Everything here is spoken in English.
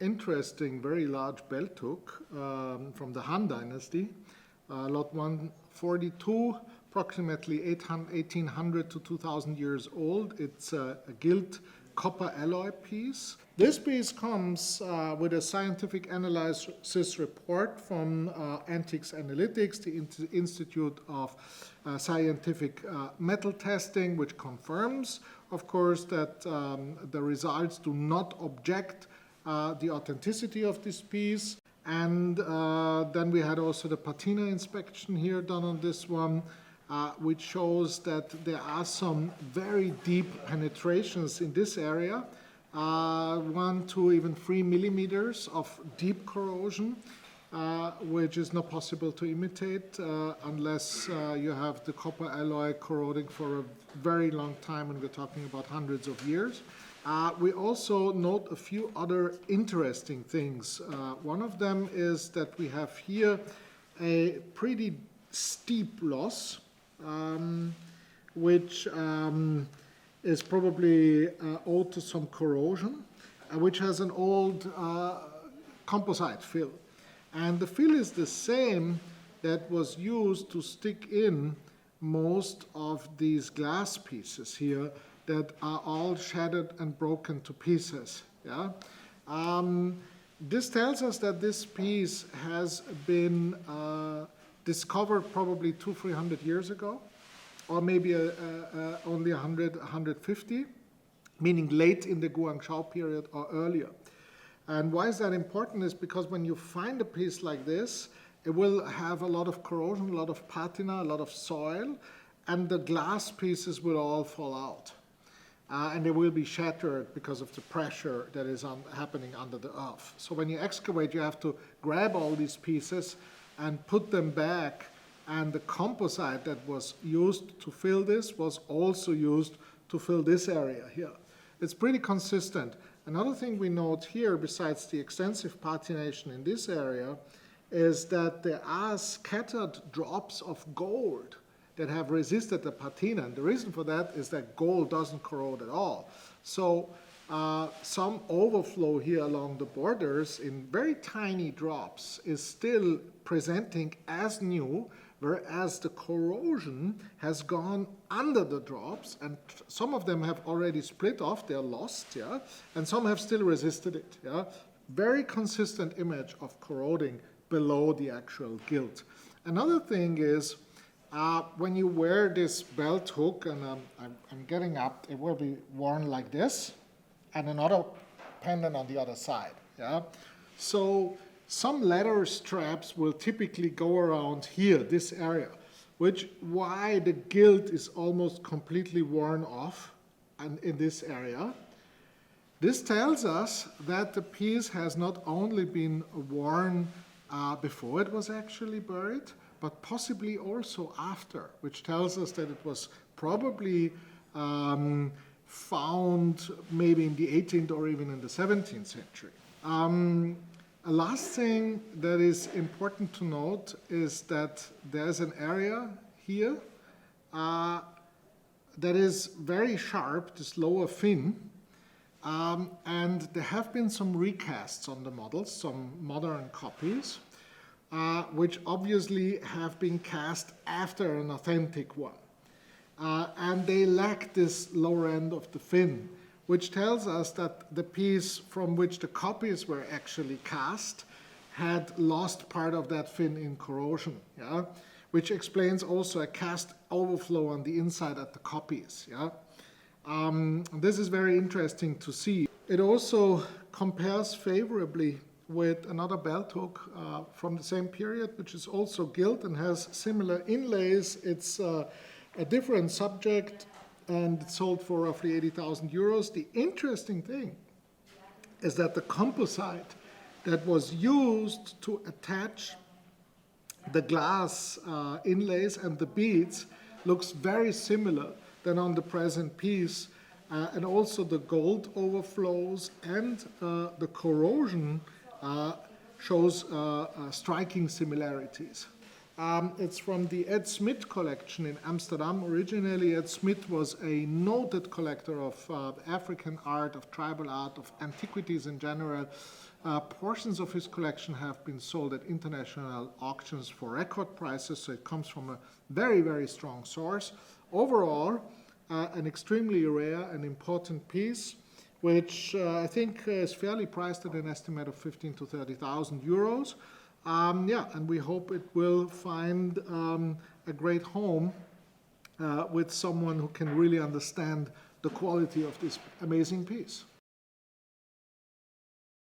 interesting, very large belt hook from the Han Dynasty, lot 142, approximately 1800 to 2000 years old. It's a gilt copper alloy piece. This piece comes with a scientific analysis report from Antiques Analytics, the Institute of Scientific Metal Testing, which confirms, of course, that the results do not object the authenticity of this piece. And then we had also the patina inspection here done on this one, which shows that there are some very deep penetrations in this area, 1 to even 3 millimeters of deep corrosion, which is not possible to imitate unless you have the copper alloy corroding for a very long time, and we're talking about hundreds of years. We also note a few other interesting things. One of them is that we have here a pretty steep loss, which is probably owed to some corrosion, which has an old composite fill. And the fill is the same that was used to stick in most of these glass pieces here that are all shattered and broken to pieces. Yeah? This tells us that this piece has been discovered probably 200-300 years ago, or maybe only 100-150, meaning late in the Guangzhou period or earlier. And why is that important is because when you find a piece like this, it will have a lot of corrosion, a lot of patina, a lot of soil, and the glass pieces will all fall out. And they will be shattered because of the pressure that is happening under the earth. So when you excavate, you have to grab all these pieces and put them back, and the composite that was used to fill this was also used to fill this area here. It's pretty consistent. Another thing we note here, besides the extensive patination in this area, is that there are scattered drops of gold that have resisted the patina. And the reason for that is that gold doesn't corrode at all. So some overflow here along the borders in very tiny drops is still presenting as new, whereas the corrosion has gone under the drops, and some of them have already split off, they're lost, yeah, and some have still resisted it. Yeah? Very consistent image of corroding below the actual gilt. Another thing is, when you wear this belt hook, and I'm getting up, it will be worn like this, and another pendant on the other side. Yeah? So some leather straps will typically go around here, this area, which why the gilt is almost completely worn off and in this area. This tells us that the piece has not only been worn before it was actually buried, but possibly also after, which tells us that it was probably found maybe in the 18th or even in the 17th century. A last thing that is important to note is that there's an area here that is very sharp, this lower fin, and there have been some recasts on the models, some modern copies, which obviously have been cast after an authentic one. And they lack this lower end of the fin, which tells us that the piece from which the copies were actually cast had lost part of that fin in corrosion, yeah? Which explains also a cast overflow on the inside at the copies. Yeah? This is very interesting to see. It also compares favorably with another belt hook from the same period, which is also gilt and has similar inlays. It's a different subject, and it's sold for roughly 80,000 euros. The interesting thing is that the composite that was used to attach the glass inlays and the beads looks very similar than on the present piece, and also the gold overflows and the corrosion shows striking similarities. It's from the Ed Smith collection in Amsterdam. Originally, Ed Smith was a noted collector of African art, of tribal art, of antiquities in general. Portions of his collection have been sold at international auctions for record prices, so it comes from a very, very strong source. Overall, an extremely rare and important piece, which I think is fairly priced at an estimate of 15,000 to 30,000 euros. And we hope it will find a great home with someone who can really understand the quality of this amazing piece.